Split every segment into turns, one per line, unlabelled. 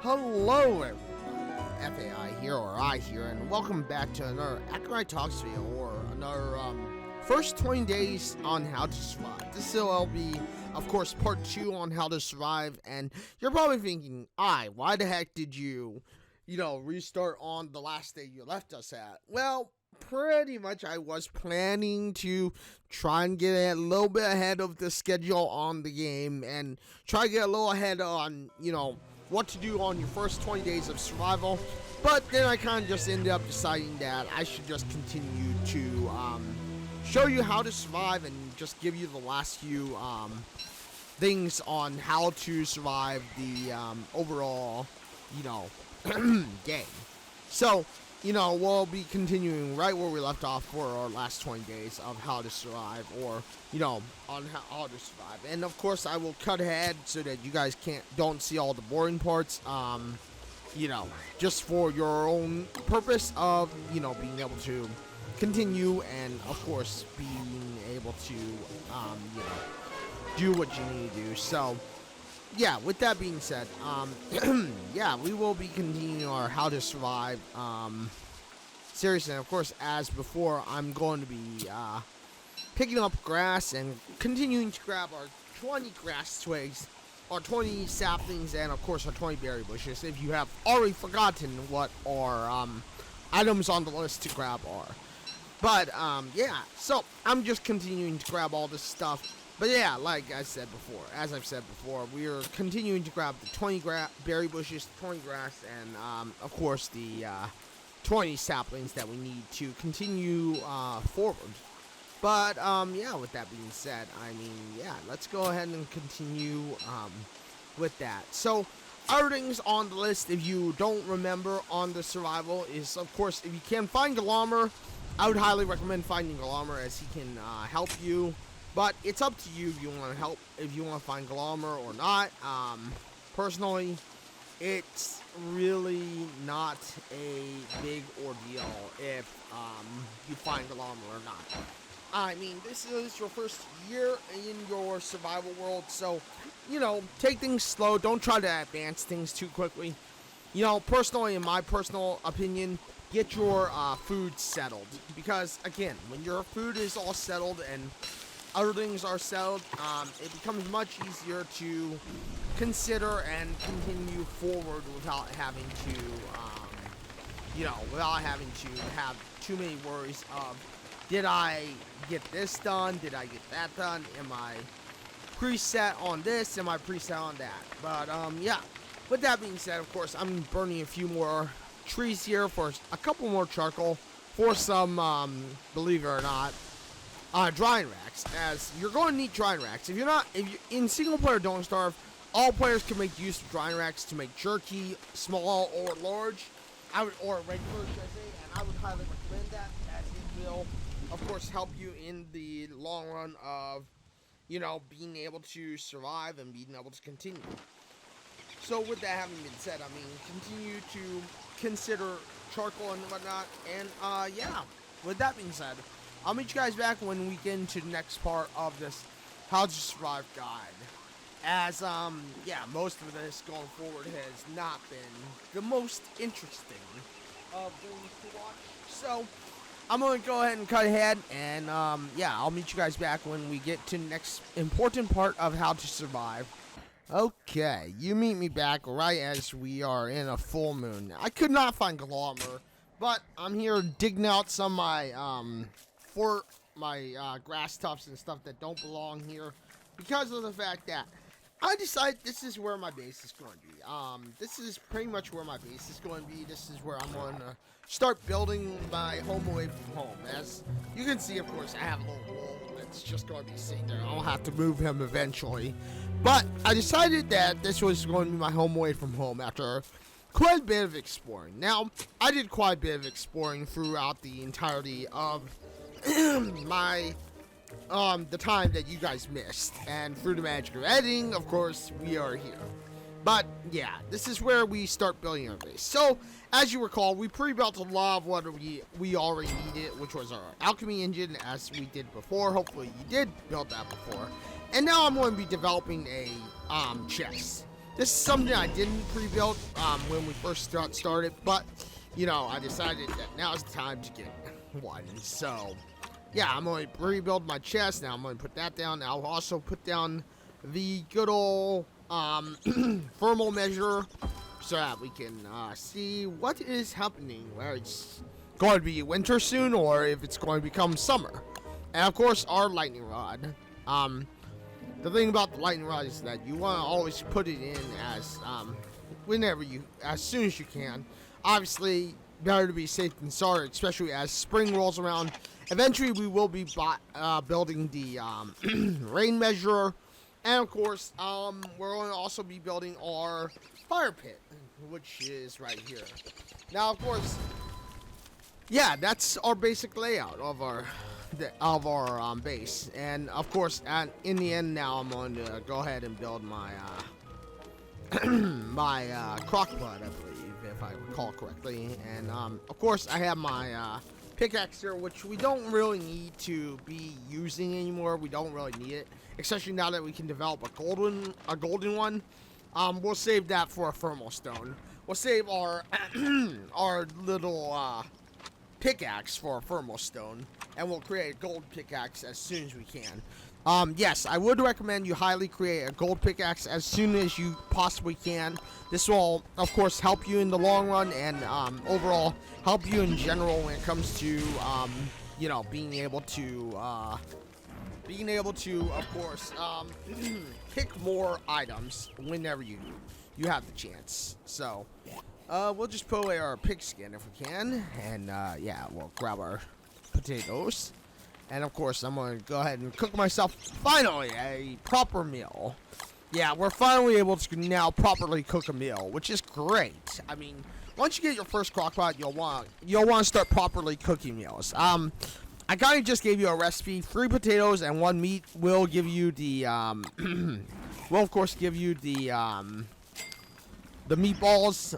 Hello everyone, FAI here, or I here, and welcome back to another Akamai Talks video, or another, first 20 days on how to survive. This will be, of course, part 2 on how to survive, and you're probably thinking, why the heck did you, restart on the last day you left us at? Well, pretty much I was planning to try and get a little bit ahead of the schedule on the game, and try to get a little ahead on, what to do on your first 20 days of survival, but then I kind of just ended up deciding that I should just continue to show you how to survive and just give you the last few things on how to survive the overall, game. So, we'll be continuing right where we left off for our last 20 days of how to survive, or, on how to survive. And, of course, I will cut ahead so that you guys don't see all the boring parts, just for your own purpose of, being able to continue and, of course, being able to, do what you need to do. So, yeah, with that being said, we will be continuing our how to survive series, and of course, as before, I'm going to be picking up grass and continuing to grab our 20 grass twigs, our 20 saplings, and of course our 20 berry bushes, if you have already forgotten what our items on the list to grab are. But so I'm just continuing to grab all this stuff. But yeah, like I said before, we are continuing to grab the 20 berry bushes, 20 grass, and of course the 20 saplings that we need to continue forward. But with that being said, let's go ahead and continue with that. So, other things on the list, if you don't remember on the survival, is of course, if you can find Galamer, I would highly recommend finding Galamer, as he can help you. But it's up to you if you want to help, if you want to find Galamer or not. Personally, it's really not a big ordeal if you find Galamer or not. This is your first year in your survival world, so, take things slow. Don't try to advance things too quickly. Personally, in my personal opinion, get your food settled. Because, again, when your food is all settled and other things are settled, it becomes much easier to consider and continue forward without having to, have too many worries of, did I get this done? Did I get that done? Am I preset on this? Am I preset on that? But, with that being said, of course, I'm burning a few more trees here for a couple more charcoal for some, believe it or not, drying racks, as you're going to need drying racks. If you in single player Don't Starve, all players can make use of drying racks to make jerky, small or large, or regular, should I say, and I would highly recommend that, as it will, of course, help you in the long run of, being able to survive and being able to continue. So with that having been said, continue to consider charcoal and whatnot, and with that being said, I'll meet you guys back when we get into the next part of this How to Survive guide. As, most of this going forward has not been the most interesting of things to watch. So, I'm going to go ahead and cut ahead, and, I'll meet you guys back when we get to the next important part of How to Survive. Okay, you meet me back right as we are in a full moon. I could not find Galamer, but I'm here digging out some of my grass tufts and stuff that don't belong here, because of the fact that I decided this is where my base is going to be. This is pretty much where my base is going to be. This is where I'm going to start building my home away from home. As you can see, of course, I have a little wall that's just going to be sitting there. I'll have to move him eventually. But I decided that this was going to be my home away from home after quite a bit of exploring. Now, I did quite a bit of exploring throughout the entirety of my the time that you guys missed, and through the magic of editing, of course, we are here. But yeah, this is where we start building our base. So, as you recall, we pre-built a lot of what we already needed, which was our alchemy engine, as we did before. Hopefully you did build that before. And now I'm going to be developing a chest. This is something I didn't pre-build when we first started, but you know, I decided that now's the time to get one. So yeah, I'm going to rebuild my chest. Now I'm going to put that down. I'll also put down the good old thermal measure so that we can see what is happening, where it's going to be winter soon or if it's going to become summer. And of course, our lightning rod. The thing about the lightning rod is that you want to always put it in as as soon as you can. Obviously, better to be safe than sorry, especially as spring rolls around. Eventually, we will be building the rain measurer, and of course, we're going to also be building our fire pit, which is right here. Now, of course, yeah, that's our basic layout of our base, and of course, in the end, now I'm going to go ahead and build my my crockpot, I believe, if I recall correctly. And of course, I have my pickaxe here, which we don't really need to be using anymore. We don't really need it, especially now that we can develop a golden one. We'll save that for a thermal stone. We'll save our our little pickaxe for a thermal stone, and we'll create a gold pickaxe as soon as we can. Yes, I would recommend you highly create a gold pickaxe as soon as you possibly can. This will, of course, help you in the long run, and overall help you in general when it comes to, you know, being able to, of course, pick more items whenever you have the chance. So, we'll just put away our pigskin if we can, and yeah, we'll grab our potatoes. And of course, I'm going to go ahead and cook myself, finally, a proper meal. Yeah, we're finally able to now properly cook a meal, which is great. I mean, once you get your first crockpot, you'll want to start properly cooking meals. I kind of just gave you a recipe. 3 potatoes and 1 meat will give you the, will of course give you the meatballs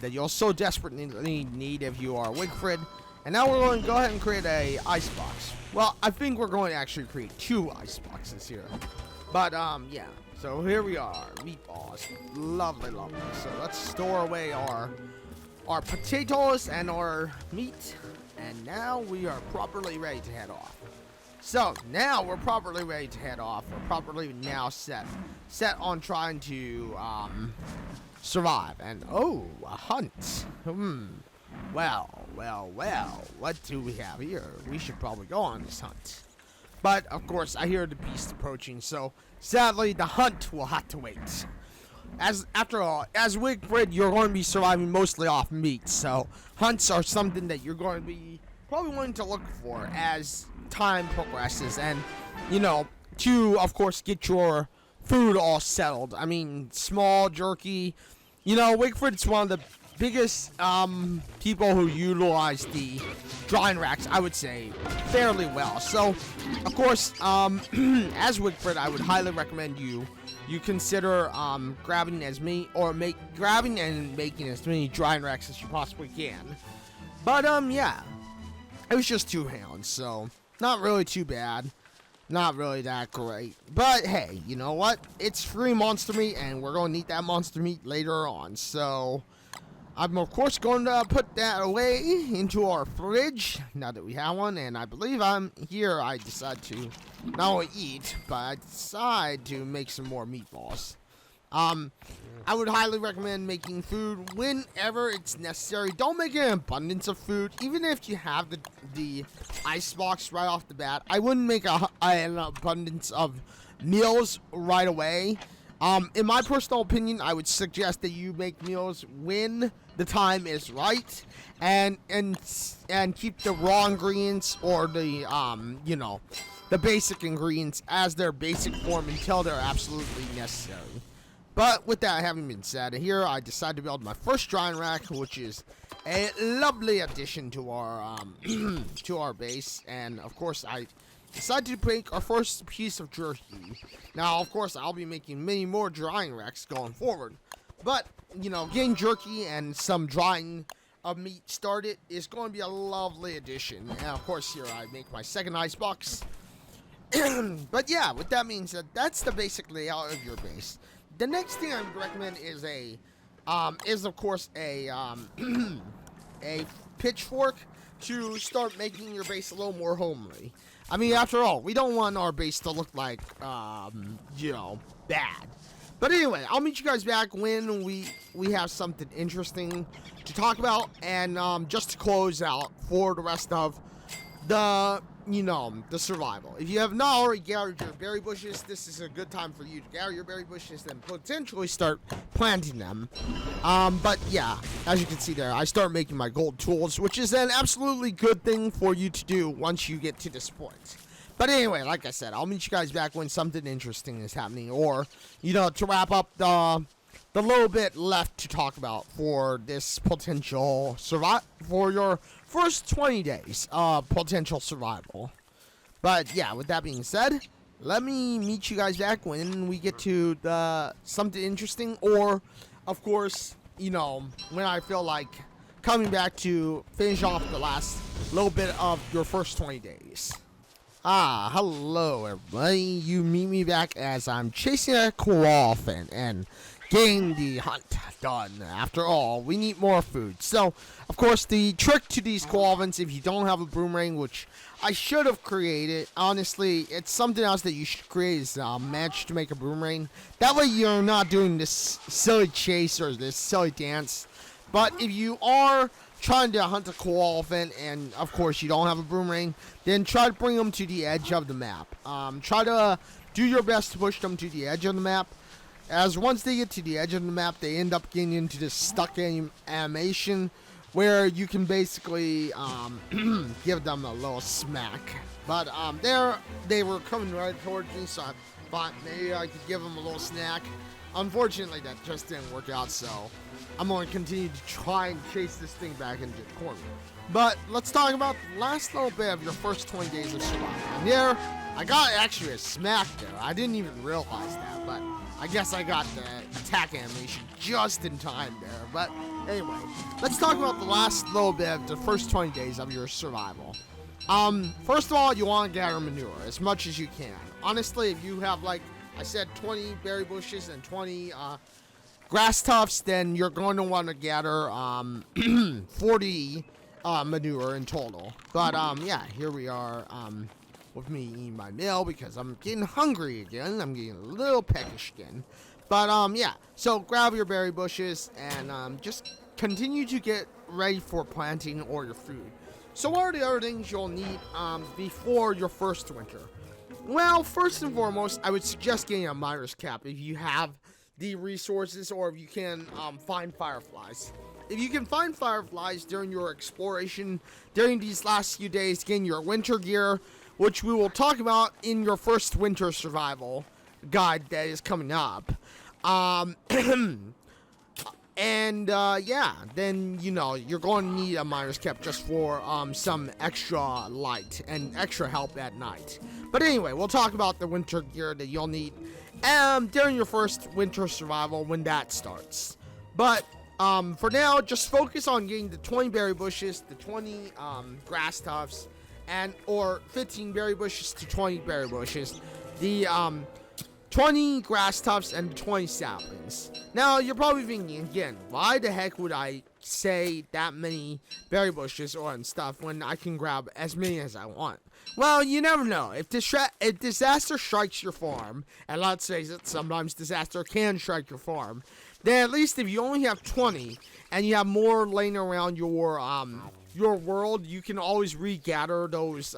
that you'll so desperately need if you are Wigfrid. And now we're going to go ahead and create a ice box. Well, I think we're going to actually create 2 ice boxes here. But, yeah. So here we are. Meatballs. Lovely, lovely. So let's store away our potatoes and our meat. And now we are properly ready to head off. So, now we're properly ready to head off. We're properly now set on trying to, survive. And, oh, a hunt. Well, what do we have here? We should probably go on this hunt. But, of course, I hear the beast approaching, so sadly, the hunt will have to wait. After all, as Wigfrid, you're going to be surviving mostly off meat, so hunts are something that you're going to be probably wanting to look for as time progresses, and, you know, to, of course, get your food all settled. I mean, small, jerky. You know, Wigfrid's one of the biggest people who utilize the drying racks, I would say, fairly well. So, of course, as Wigfrid, I would highly recommend you consider grabbing and making as many drying racks as you possibly can. But yeah, it was just 2 hounds, so not really too bad. Not really that great. But hey, you know what? It's free monster meat, and we're going to need that monster meat later on. So I'm, of course, going to put that away into our fridge, now that we have one. And I believe I decide to not only eat, but I decide to make some more meatballs. I would highly recommend making food whenever it's necessary. Don't make an abundance of food, even if you have the ice box right off the bat. I wouldn't make an abundance of meals right away. In my personal opinion, I would suggest that you make meals when the time is right, and keep the raw ingredients, or the you know, the basic ingredients as their basic form until they're absolutely necessary. But with that having been said, here I decided to build my first drying rack, which is a lovely addition to our to our base. And of course, I decided to make our first piece of jerky. Now, of course, I'll be making many more drying racks going forward. But, you know, getting jerky and some drying of meat started is going to be a lovely addition. And of course, here I make my second ice box. But yeah, with that being said, that's the basic layout of your base. the next thing I would recommend is of course a pitchfork to start making your base a little more homely. I mean, after all, we don't want our base to look like, bad. But anyway, I'll meet you guys back when we have something interesting to talk about. And just to close out for the rest of the survival. If you have not already gathered your berry bushes, this is a good time for you to gather your berry bushes and potentially start planting them. But yeah, as you can see there, I start making my gold tools, which is an absolutely good thing for you to do once you get to this point. But anyway, like I said, I'll meet you guys back when something interesting is happening, or, to wrap up the little bit left to talk about for this potential for your first 20 days potential survival. But yeah, with that being said, let me meet you guys back when we get to the something interesting, or of course, when I feel like coming back to finish off the last little bit of your first 20 days. Hello everybody. You meet me back as I'm chasing a Coffin and getting the hunt done. After all, we need more food. So, of course, the trick to these Coffins, if you don't have a boomerang, which I should have created, honestly, it's something else that you should create, is manage to make a boomerang. That way you're not doing this silly chase or this silly dance. But if you are trying to hunt a Coffin and, of course, you don't have a boomerang, then try to bring them to the edge of the map. Try to do your best to push them to the edge of the map, as once they get to the edge of the map, they end up getting into this stuck animation where you can basically give them a little smack. But they were coming right towards me, so I thought maybe I could give them a little snack. Unfortunately, that just didn't work out, so I'm going to continue to try and chase this thing back into the corner. But let's talk about the last little bit of your first 20 days of survival. And there, I got actually a smack there. I didn't even realize that, but I guess I got the attack animation just in time there. But anyway, let's talk about the last little bit of the first 20 days of your survival. First of all, you want to gather manure as much as you can. Honestly, if you have, like I said, 20 berry bushes and 20 grass tufts, then you're going to want to gather 40 manure in total. But yeah, here we are with me eating my meal because I'm getting hungry again. I'm getting a little peckish again. But yeah, so grab your berry bushes and just continue to get ready for planting or your food. So what are the other things you'll need before your first winter? Well, first and foremost, I would suggest getting a miner's cap if you have the resources, or if you can find fireflies. If you can find fireflies during your exploration during these last few days, getting your winter gear, which we will talk about in your first winter survival guide that is coming up. And yeah, then you're going to need a miner's cap just for some extra light and extra help at night. But anyway, we'll talk about the winter gear that you'll need during your first winter survival when that starts. But for now, just focus on getting the 20 berry bushes, the 20 grass tufts, or 15 berry bushes to 20 berry bushes, the 20 grass tufts, and 20 saplings. Now, you're probably thinking again, why the heck would I say that many berry bushes and stuff when I can grab as many as I want? Well, you never know. If disaster strikes your farm, and let's face it, sometimes disaster can strike your farm, then at least if you only have 20 and you have more laying around your world, you can always regather those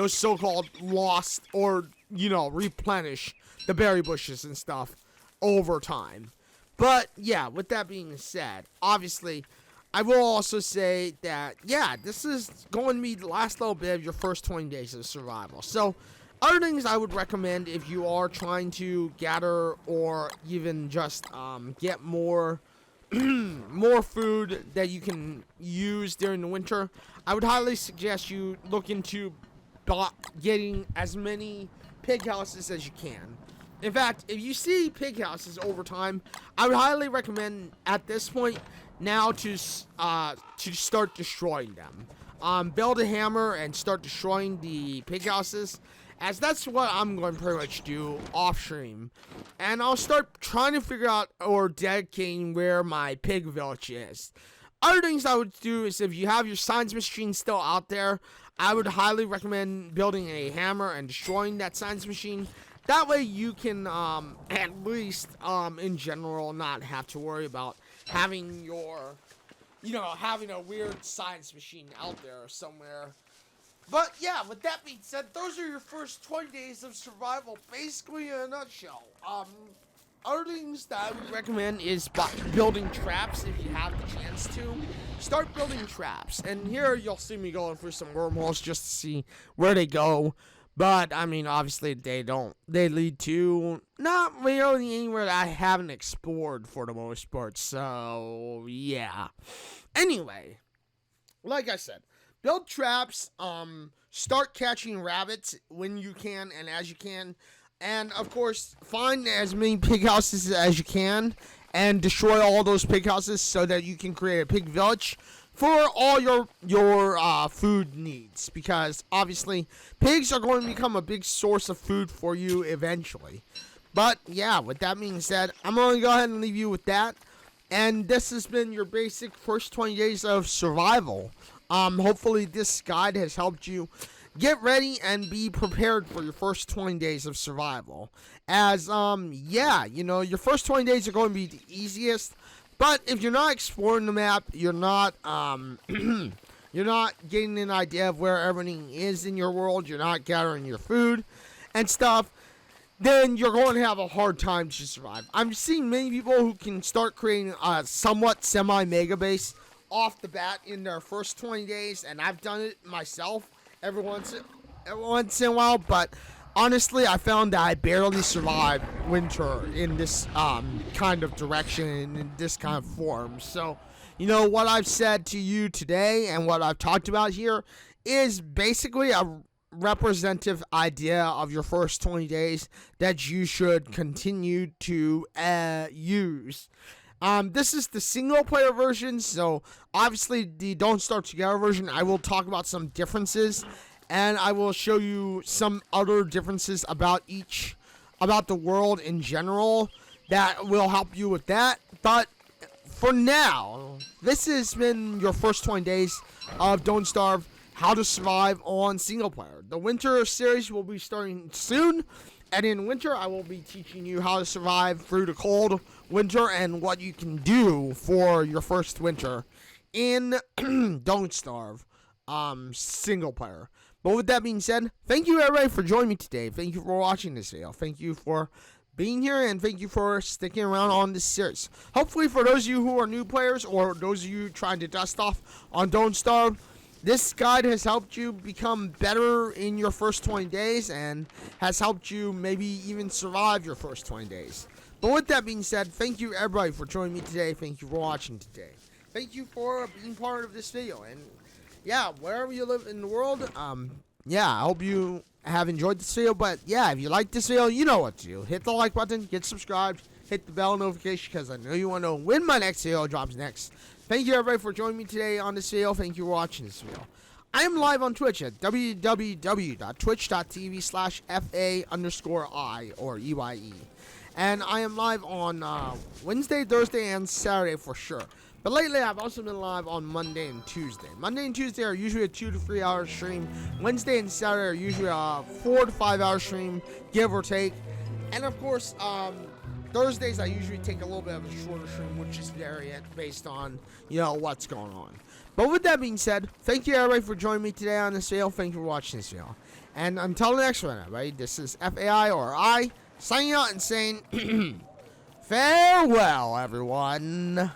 so-called lost, or replenish the berry bushes and stuff over time. But yeah, with that being said, obviously I will also say that, yeah, this is going to be the last little bit of your first 20 days of survival. So other things I would recommend if you are trying to gather or even just get more more food that you can use during the winter, I would highly suggest you look into getting as many pig houses as you can. In fact, if you see pig houses over time, I would highly recommend at this point now to start destroying them. Build a hammer and start destroying the pig houses, as that's what I'm going to pretty much do off stream. And I'll start trying to figure out or dedicating where my pig village is. Other things I would do is, if you have your science machine still out there, I would highly recommend building a hammer and destroying that science machine. That way you can, at least, in general, not have to worry about having your, having a weird science machine out there somewhere. But yeah, with that being said, those are your first 20 days of survival, basically in a nutshell. Other things that I would recommend is building traps if you have the chance to. Start building traps. And here you'll see me going through some wormholes just to see where they go. But, I mean, obviously they lead to not really anywhere that I haven't explored for the most part. So, yeah. Anyway, like I said, build traps, start catching rabbits when you can and as you can. And, of course, find as many pig houses as you can and destroy all those pig houses so that you can create a pig village for all your food needs. Because, obviously, pigs are going to become a big source of food for you eventually. But, yeah, with that being said, I'm going to go ahead and leave you with that. And this has been your basic first 20 days of survival. Hopefully this guide has helped you get ready and be prepared for your first 20 days of survival. As, your first 20 days are going to be the easiest. But if you're not exploring the map, you're not, you're not getting an idea of where everything is in your world, you're not gathering your food and stuff, then you're going to have a hard time to survive. I'm seeing many people who can start creating a somewhat semi-mega base off the bat in their first 20 days, and I've done it myself every once in a while, but honestly, I found that I barely survived winter in this kind of direction, in this kind of form. So, what I've said to you today and what I've talked about here is basically a representative idea of your first 20 days that you should continue to use. This is the single player version, so obviously the Don't Starve Together version, I will talk about some differences, and I will show you some other differences about the world in general that will help you with that. But for now, this has been your first 20 days of Don't Starve, How to Survive on Single Player. The winter series will be starting soon. And in winter, I will be teaching you how to survive through the cold winter and what you can do for your first winter in Don't Starve single player. But with that being said, thank you everybody for joining me today. Thank you for watching this video. Thank you for being here, and thank you for sticking around on this series. Hopefully for those of you who are new players or those of you trying to dust off on Don't Starve, this guide has helped you become better in your first 20 days and has helped you maybe even survive your first 20 days. But with that being said, thank you everybody for joining me today. Thank you for watching today. Thank you for being part of this video. And yeah, wherever you live in the world, I hope you have enjoyed this video. But yeah, if you like this video, you know what to do. Hit the like button, get subscribed, hit the bell notification, because I know you want to know when my next video drops next. Thank you everybody for joining me today on this video. Thank you for watching this video. I am live on Twitch at www.twitch.tv/FA_I or EYE. And I am live on Wednesday, Thursday, and Saturday for sure. But lately, I've also been live on Monday and Tuesday. Monday and Tuesday are usually a 2 to 3 hour stream. Wednesday and Saturday are usually a 4 to 5 hour stream, give or take. And of course, Thursdays, I usually take a little bit of a shorter stream, which is variant based on, what's going on. But with that being said, thank you everybody for joining me today on this video. Thank you for watching this video. And until the next one, everybody, this is FAI or I signing out and saying farewell, everyone.